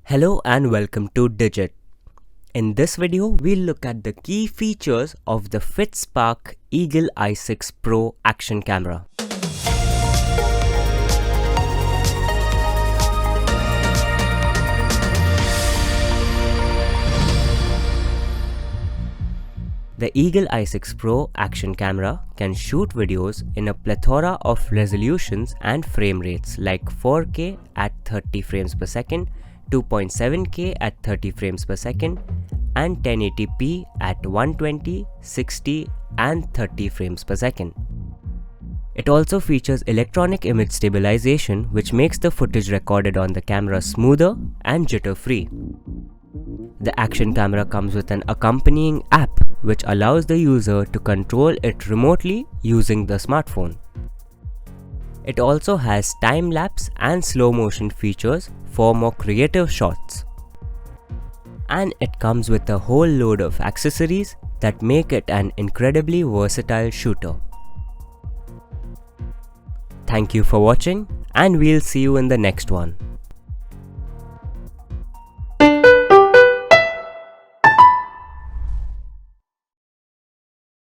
Hello and welcome to Digit. In this video, we'll look at the key features of the FitSpark Eagle i6 Pro action camera. The Eagle i6 Pro action camera can shoot videos in a plethora of resolutions and frame rates like 4K at 30 frames per second, 2.7K at 30 frames per second, and 1080p at 120, 60, and 30 frames per second. It also features electronic image stabilization, which makes the footage recorded on the camera smoother and jitter-free. The action camera comes with an accompanying app which allows the user to control it remotely using the smartphone. It also has time-lapse and slow motion features for more creative shots. And it comes with a whole load of accessories that make it an incredibly versatile shooter. Thank you for watching, and we'll see you in the next one.